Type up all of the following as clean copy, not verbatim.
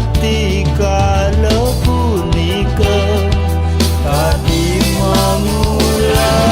nganti kala punika tadi memulai.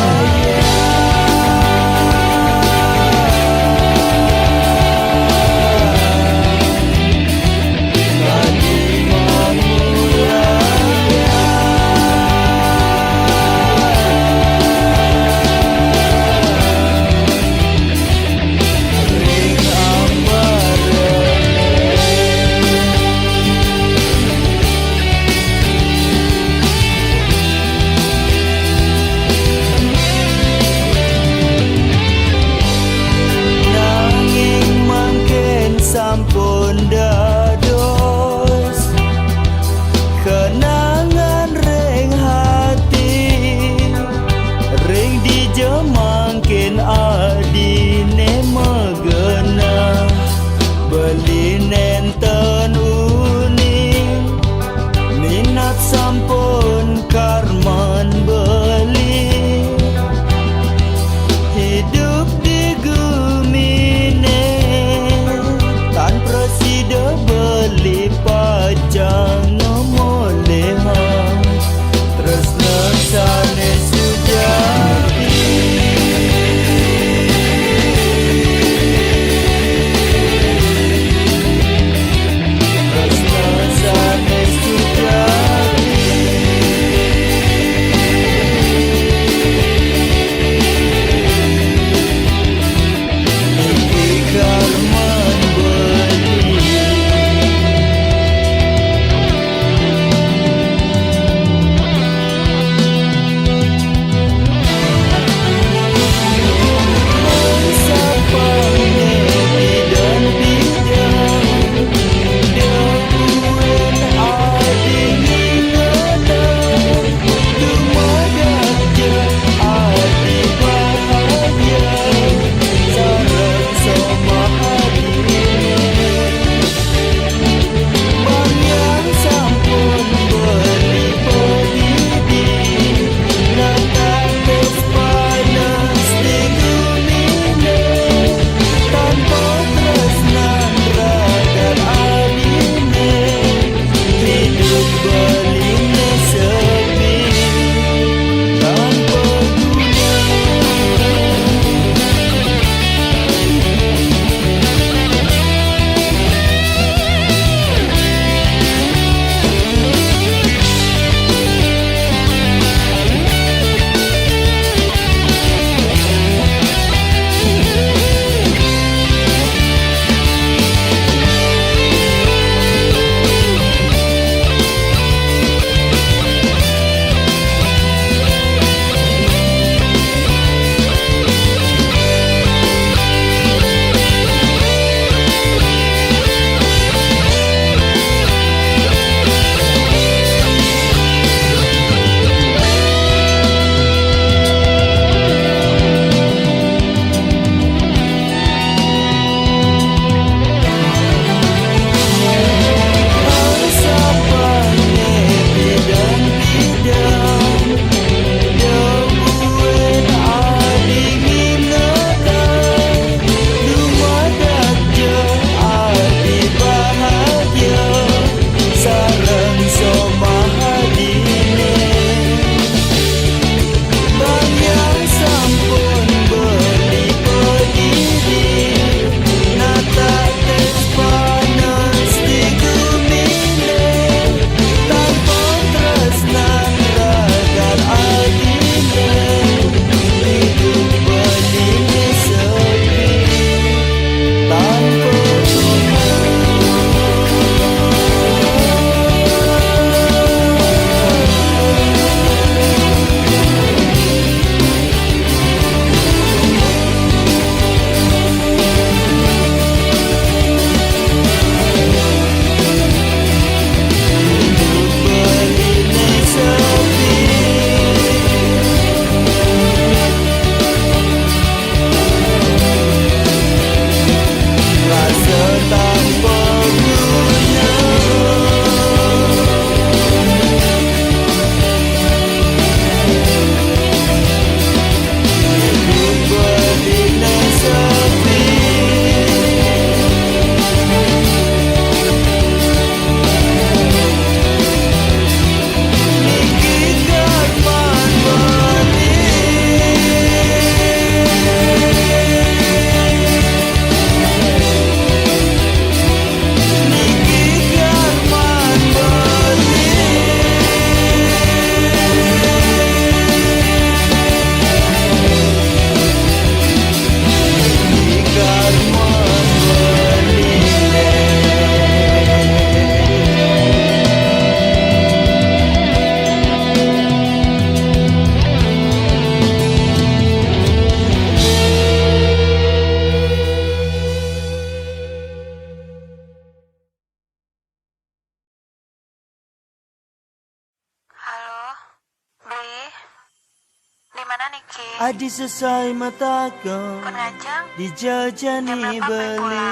niki? Adi selesai matako Pun ngajeng dijajani beli.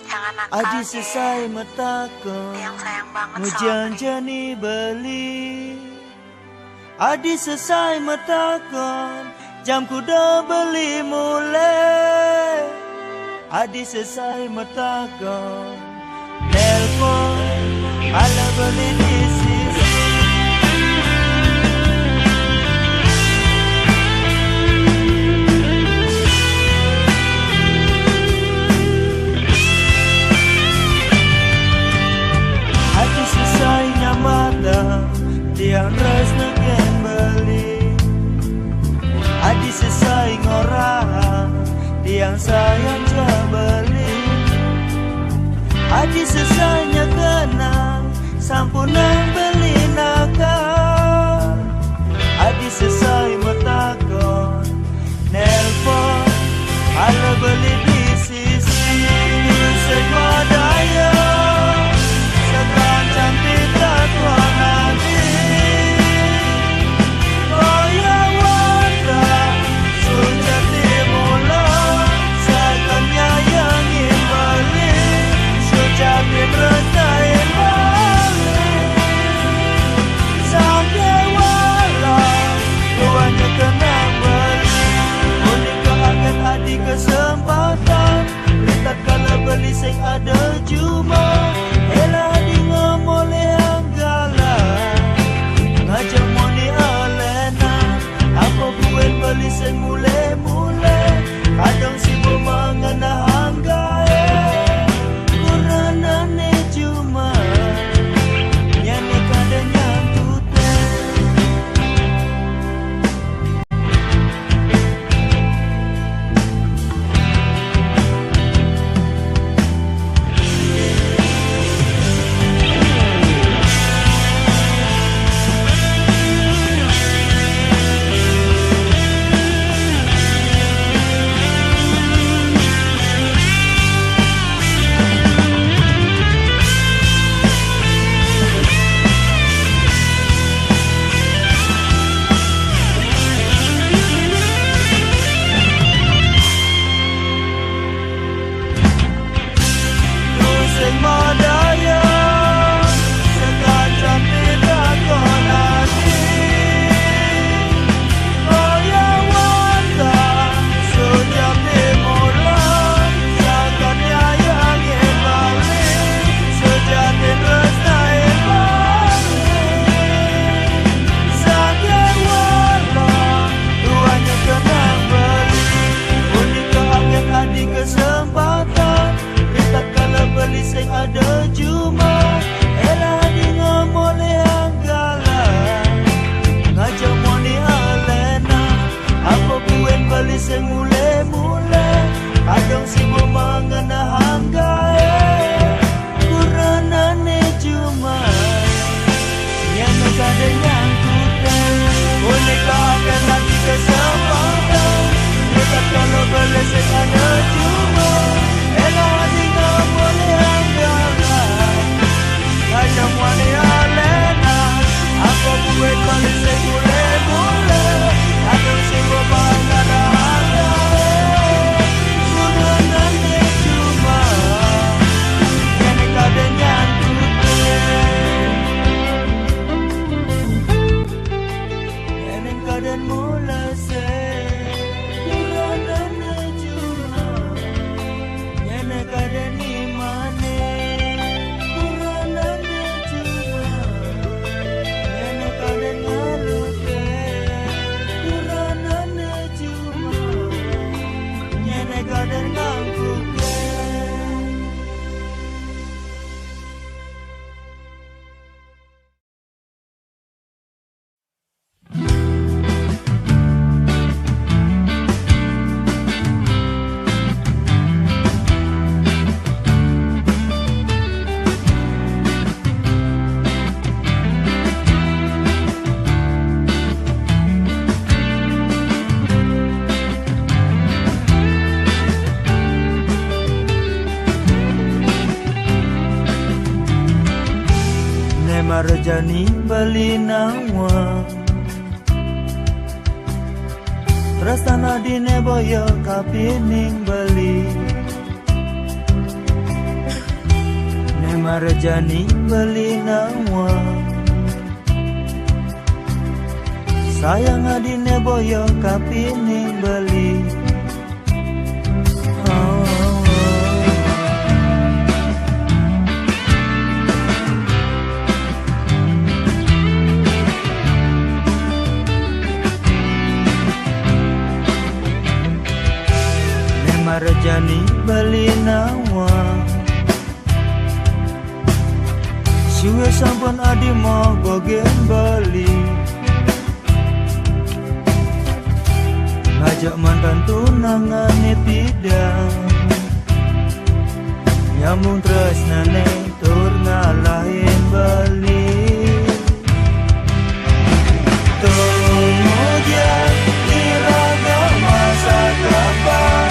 jangan nakal Adi ge. selesai matako Yang sayang banget sama Pri. mujanjani beli. Adi selesai matakon jam kuda beli mulai. Adi selesai matakon nelpon ala beli di sisi. Adi selesai nyamata tiang res negen beli. Adi selesai ngorang tiang sayang beli. Adi selesainya kenang sampunan beli nakal. Adi selesai matakon nelpon ala beli di sisi. Semua daya sekarang cantik tak tuan hati. Oh ya wanda sudah dimulai sekannya yang balik sudah diberantain balik sampai walau tuanya kenang balik. Unik keangan adik kesempatan lihat kala beli sing ada cuma elah di ngomole anggala ngajak moni alena apa buen beli sing mule-mule kadang sibuk mengena hanggae kuranane cuma nyane kadang nyantute. Sing madaya sekarang tidak konati. Oh ya wanda sejak dimulai sekarangnya yang balik sejak dirasai balik sakit walau tuanya kenang balik. Unik keangan adik kesempatan lihat kala beli sing ada cuma elah di ngomole anggala ngajak moni alena apa buen beli sing mule-mule kadang sibuk mengena hanggae kuranane cuma yang kadang nyangkuten. Unik keangan adik kesempatan lihat kala beli sing ada cuma elah di ngomole anggala ngajak moni alena apa buen beli sing mule-mule kadang sibuk mengena hanggae kuranane cuma yang kadang nyantuten. Yang kadang mulai se kuranane cuma yang kadang imane kuranane cuma yang kadang ngarute kuranane cuma yang kadang ngangkuke. Marjani bali nawa Tresna dine boyo kapining beli Nemarjani beli nawa Sayang adine boyo kapining beli Marjani beli nawa Suwe sampun adi mau gogen beli Ngajak mantan tunangannya tidak Nyambung tresnane tur ngalahin beli Kemudian iraga masa depan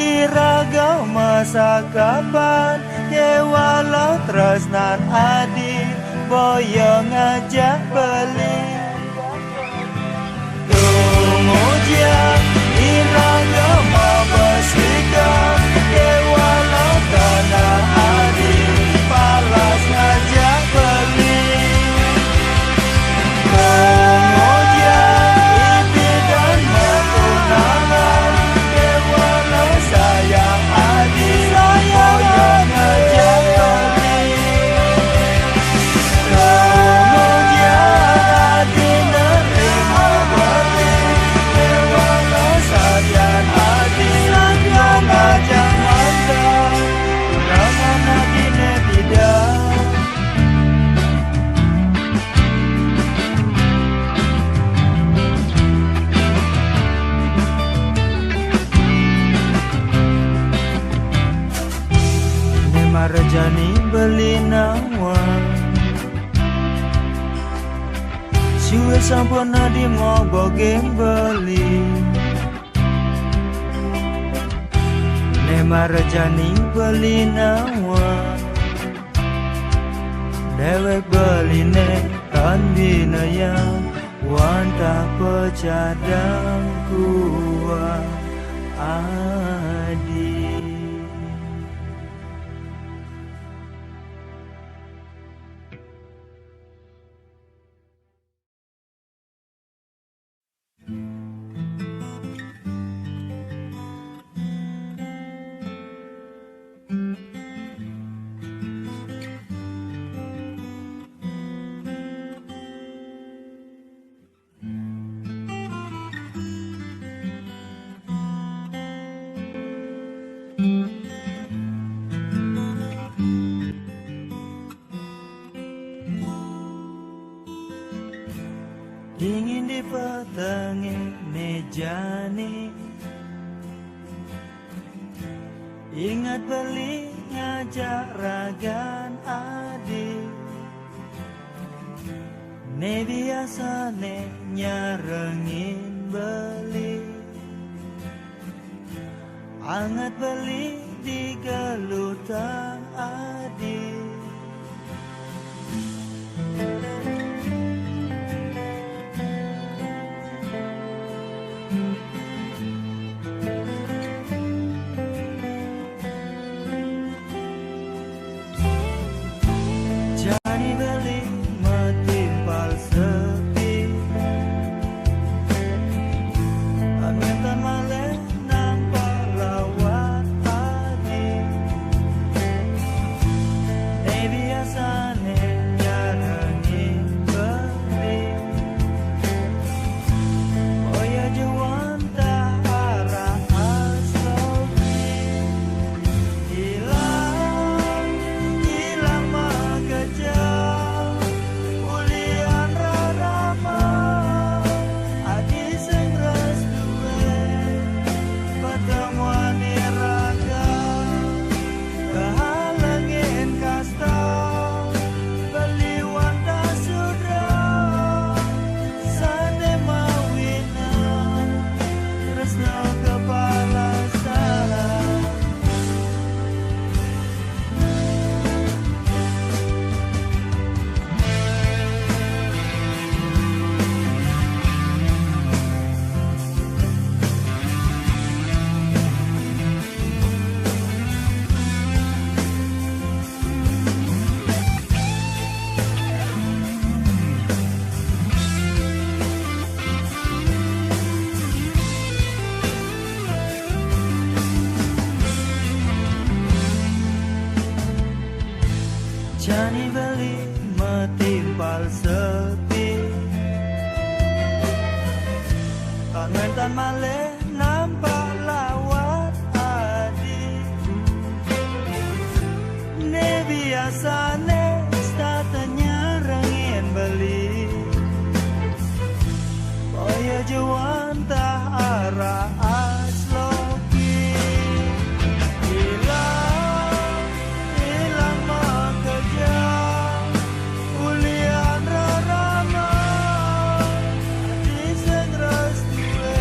iraga masa kapan ye walau tresnan adi boyo ngajak beli kemudian iraga mau bersikap ye walau tenan adi palas ngajak beli Marjani beli nawa Suwe sampun adi mau bogen beli Marjani beli nawa Dewek beli ne kan bina yang wanta pecadang kuat adi ingin dipetengi mejani. Ingat beli ngajak ragan adik, ne biasa ne nyarengin beli. Angat beli di gelutan adik. Jani beli metimpal sepi, amintan maleh nampak lawat adik. Ne biasa ne nyarengin beli. Oh ya jawan tak arah aslobi. Hilang makejang ulian rarama. Adi sing restuwe pertemuan iraga. Kehalengin kasta beliwan tak sudah. Sane mawina tresno kepala salah. Jani beli metimpal sepi, kangen maleh nampak lawat adik. Ne biasa ne statenya rengin beli. Boya jawan tak arah asloki. Hilang makejang ulian rarama. Di sing restuwe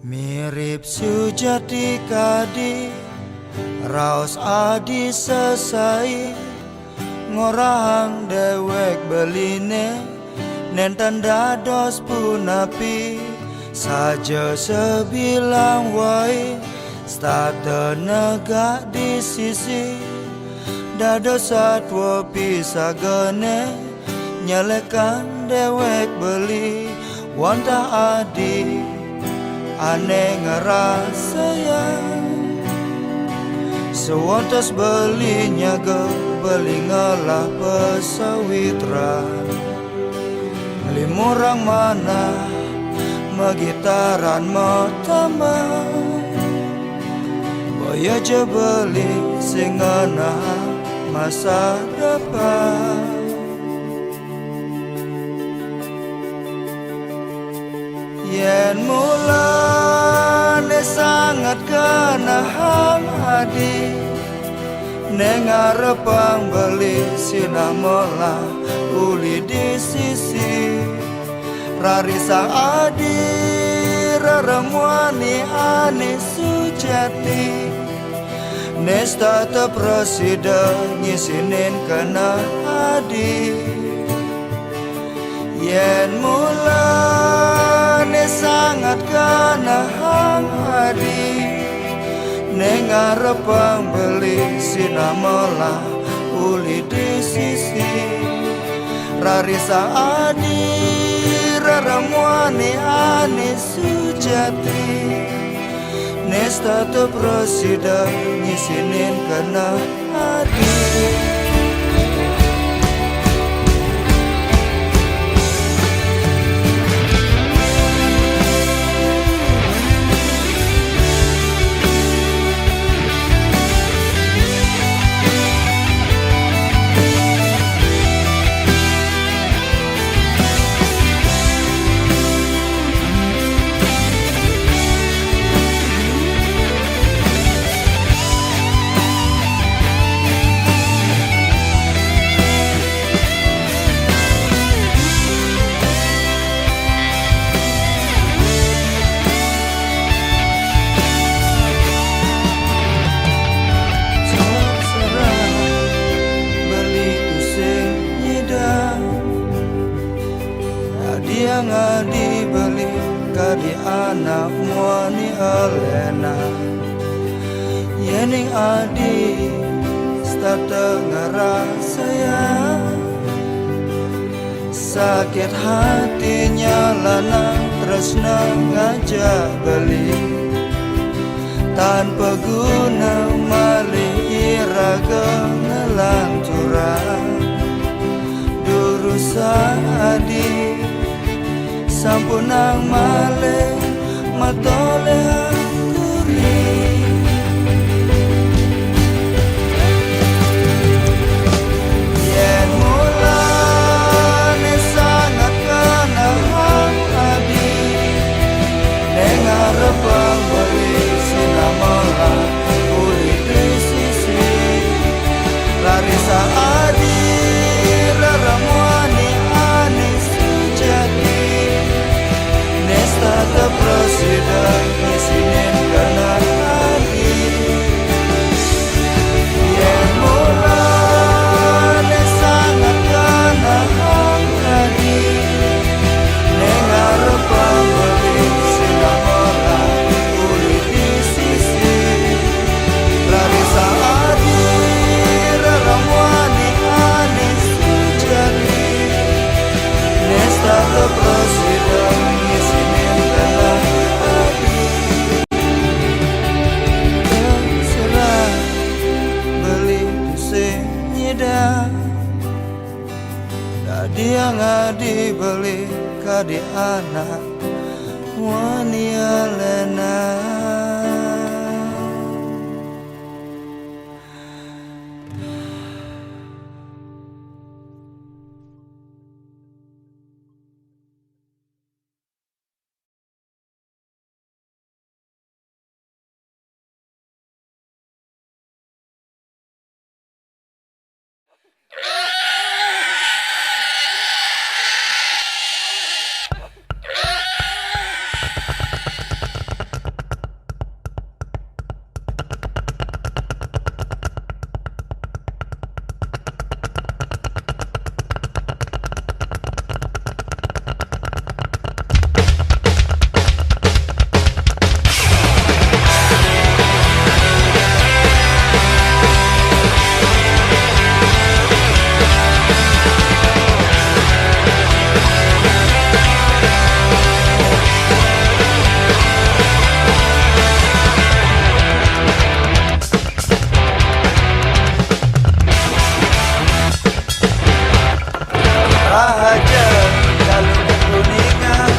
Mirip sujati kadi raos adi sesai ngorang dewek beline nenten dados punapi saja sebilang wai stata negak di sisi dados satwa pisagane nyelekan dewek beli wanta adi aneh ngerasa ya sewontas belinya beli ngalah pesawitran limurang mana magitaran motama boya aja beli singana masa depan yen mulane sangat kenahang hadi neng arepang beli sinamola uli di sisi rarisa adi raramwani ane sujati nesta te presiden ngisinin kena adi yen mulane sangat kenahang hadi neng arepang beli sinamola uli di sisi rarisa adi raramwani ane sujati nesta te presiden ngisinin kena adi yang dibeli kadi anak muani alena yening adi stata ngerasa ya sakit hatinya lana tresna ngajak beli tanpa guna malih iraga ngelanturan durusa adi sampunang male matole kuri yen mulane sangat kenahang adi neng arepang beli sinamola uli di sisi rarisa adi raramwani ane sujati nesta presiden ngisinin kena hati yen mulane sangat kenahang hati neng arepang beli sinamola uli di sisi rarisa adi raramwani ane sujati nesta presiden ngisinin kena hati terserah beli pusing nyedang tadi yang dibeli kadi anak wani alena rahaja kalau kuningan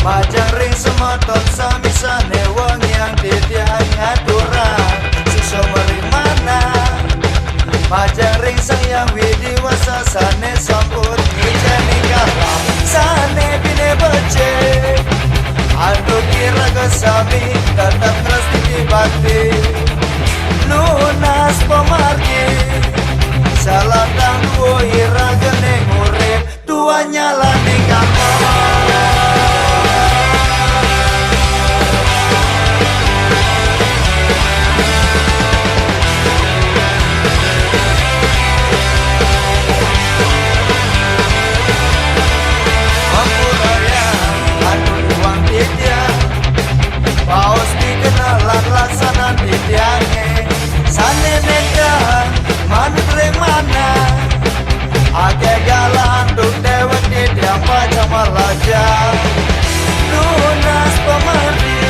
majang ring semotot samisane wong yang titian ngaturan sisa merimana majang ring sayang widi wasasane samput ngijani kalam sane bine bace aku kira kesami tetap terus dibakti lunas pemargi salah tangguh iraga nengure tua nyala ning paus dikenalan laksanan titiange sane nekan manut remana ake galan tuk dewek titiang pacam malaja lunas pemerdi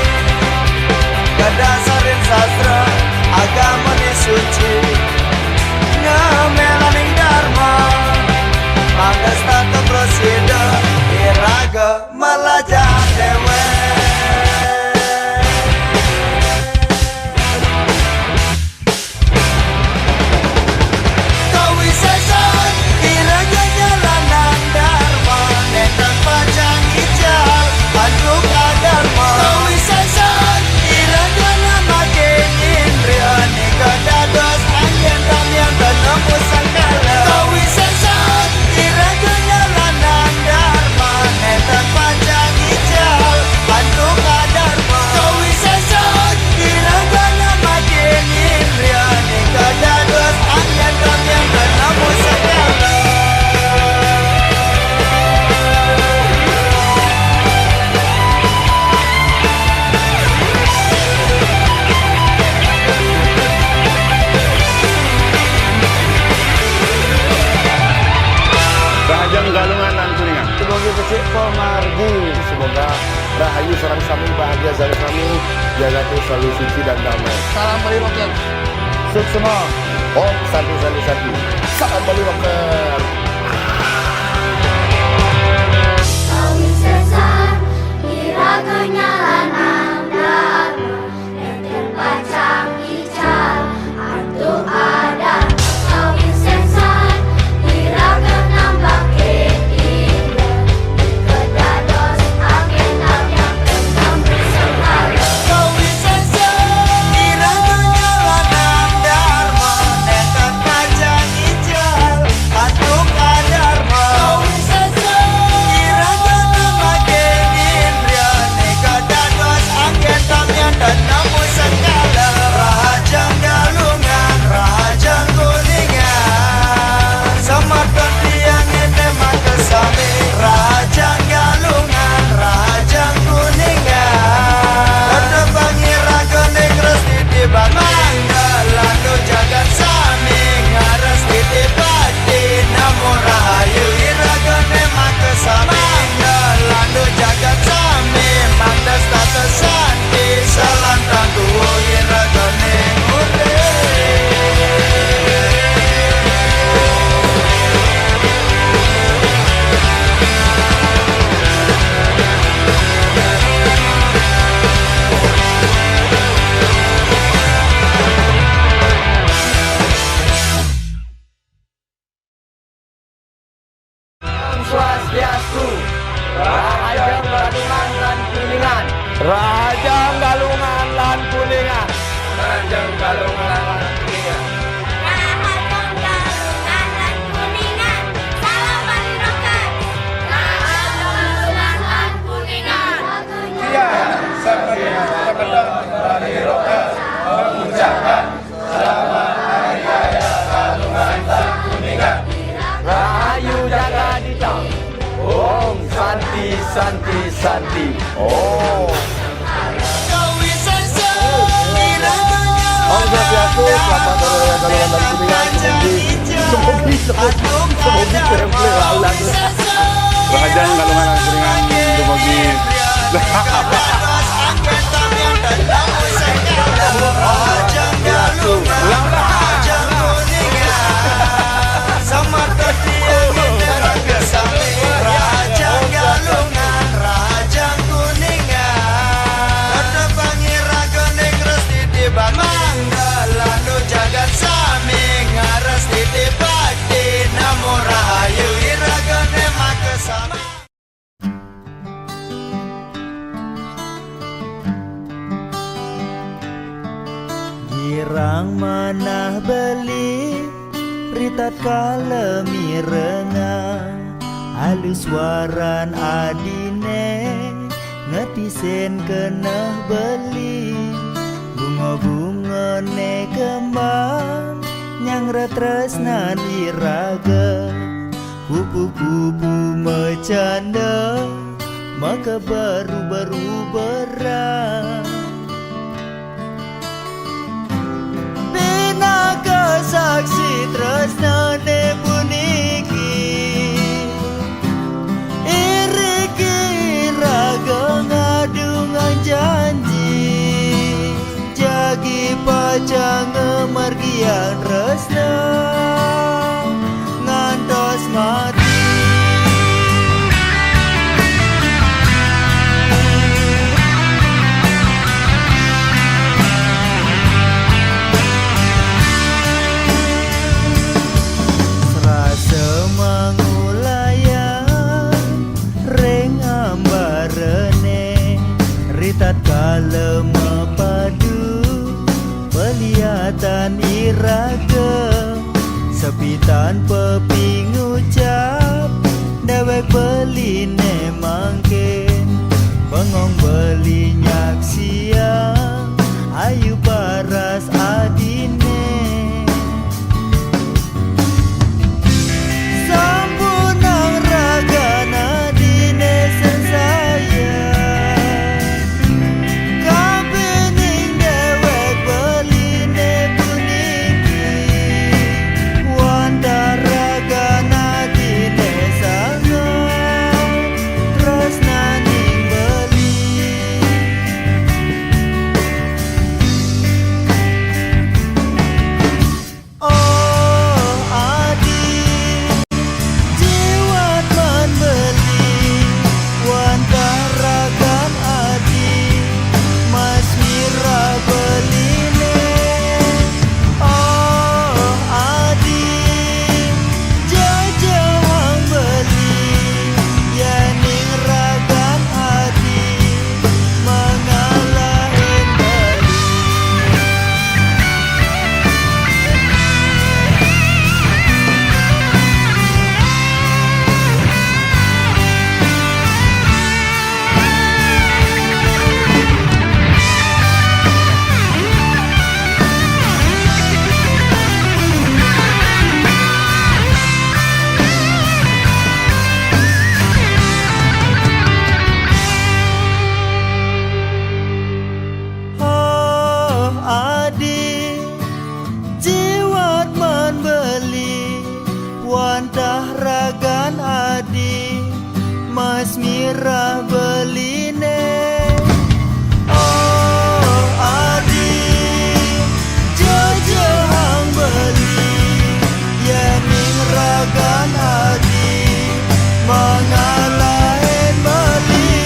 kedasarin sastra agama ni suci ngamelaning dharma manggas tata prosida iraga malaja dewek semoga rahayu sareng sami bahagia sareng sami jaga selalu suci dan damai. Salam Bali Rocker. Suksema. Om Santi Santi Santi. Salam Bali Rocker. Kawi sesat iraga nyalanan dharma enter pacang ical artu adat. Kawi sesat iraga nambah Swastiastu. Raja Galungan lan Kuningan. Raja Galungan lan Kuningan. Raja Galungan lan Kuningan. Salam Bali Rocker. Raja Galungan lan Kuningan. Iya, seperti Bali Rocker mengucapkan selamat hari raya Galungan lan Kuningan. Rahayu jaga dita. Om Santi Santi Santi. Oh. Om Swastiastu, selamat hari raya Galungan dan Kuningan. Semoga Raja Galungan dan Kuningan dumugi. sama ritat kala mirengah halus waran adine ngetisen kena beli bunga-bunga ne kembang nyang retresnan iraga kupu-kupu bercanda maka baru-baru berang Pinaka saksi tresna ne puniki iriki raga ngadungan janji jagi pacang ngemargian resna ngantos mati serasa mangulayan reng ambarene ritat kala mepadu pelihatan iraga sepitan pepi ngucap dewek beli ne mangkin bengong beli nyak siang ayu paras adine sampunang ragana dine sensaya kabening dewek beli ne puniki wanda ragana dine sangat tresna ning beli oh adi jiwat man beli wantarakan adi mas mira beline oh adi jajahang beli yaning rakan adi mengalahin beli oh adi jiwat man beli wantah ragan adi mas mira beline oh adi jajahang beli yaning ragan adi mengalahin beli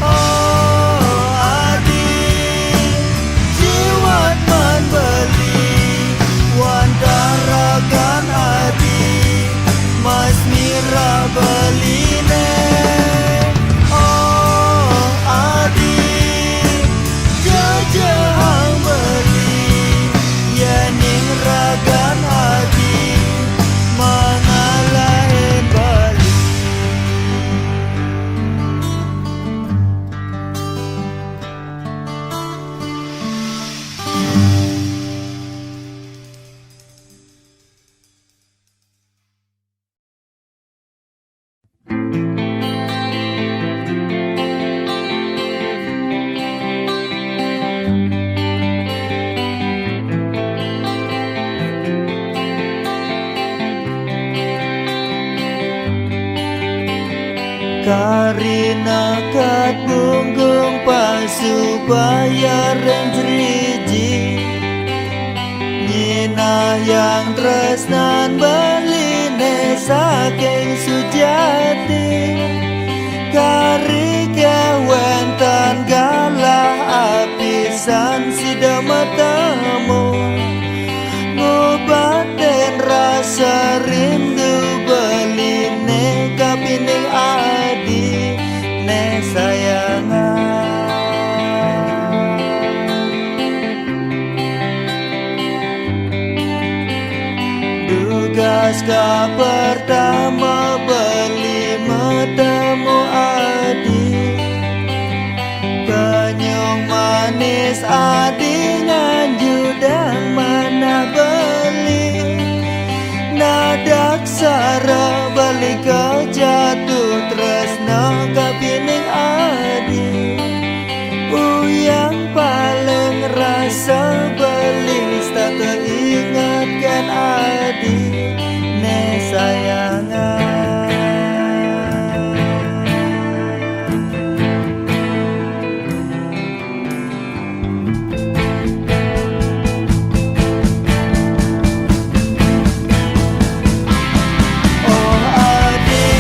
oh adi jiwat man beli wantarakan adi mas mira beline oh adi jajahang beli yaning ragan adi mengalahin beli Karina kat punggung pasu bayar driji Nyina yang tresnan beline saking sujati Kari kewentan galah apisan sida matamu Ngobatin rasa rindu beline kapining adi ne sayangan pasca pertama beli metemu adik, Banyung manis adi nganju dan mana beli, nadak sara balik kau jatuh tresno kapining adi, yang paling rasa beli tak teringatkan adi ne sayangan. Oh adi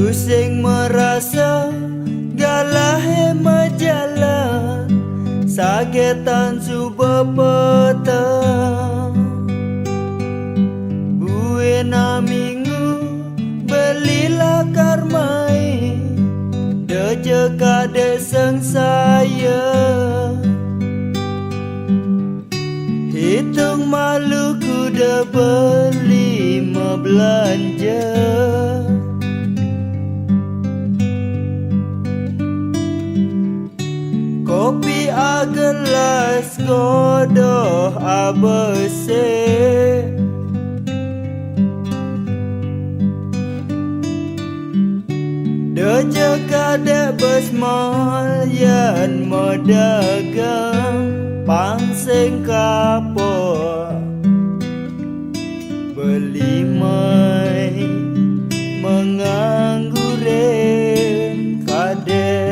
Pusing merasa galah majalah sagetan suba petang buena minggu belilah karmai deje kade sengsaya hitung malu kuda beli mau belanja kopi agelas godoh abese deje kade besmal yan modagang pangseng kapor beli mai mengangguren kade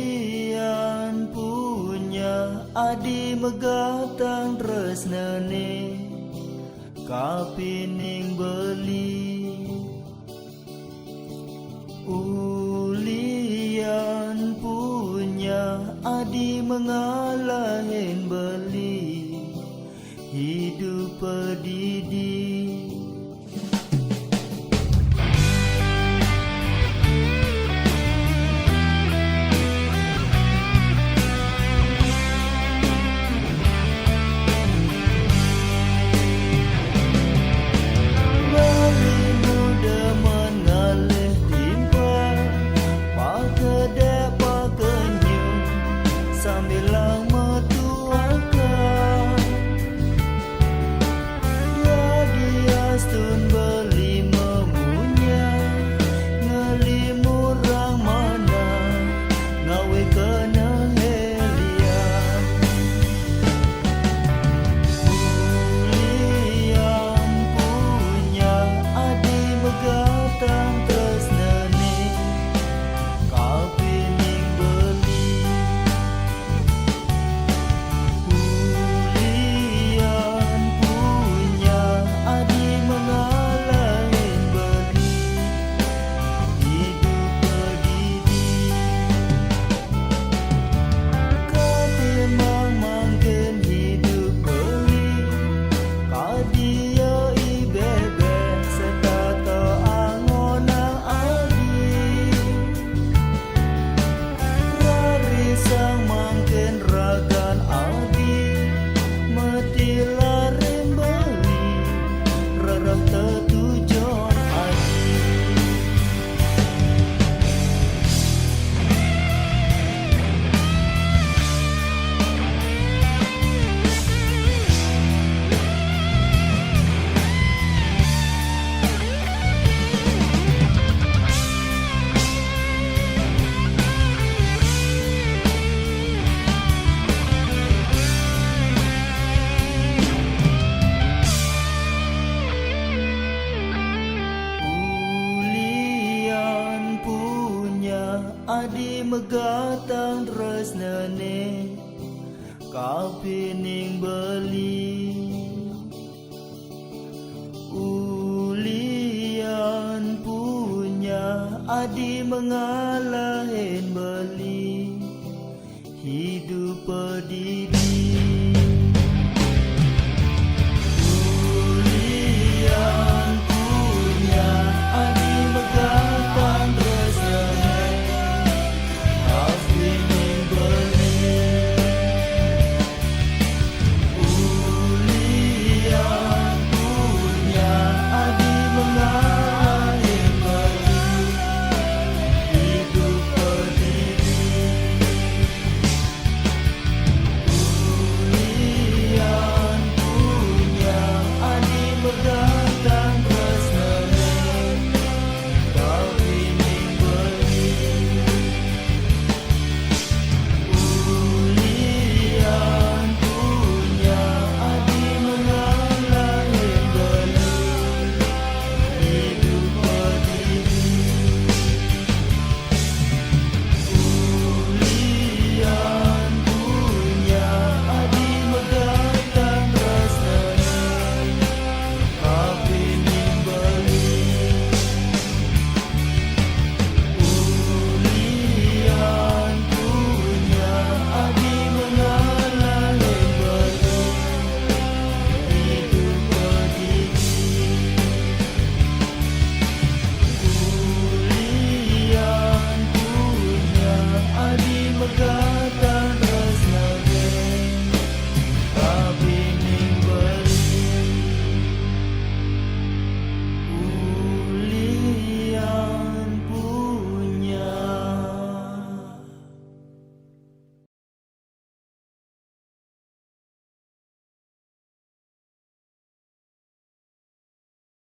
Ulian punya adi megatang tresnane kapining beli Ulian punya adi mengalahin beli hidup pedidi adi megatang tresnane kapining beli Ulian punya adi mengalahin beli hidup pedidi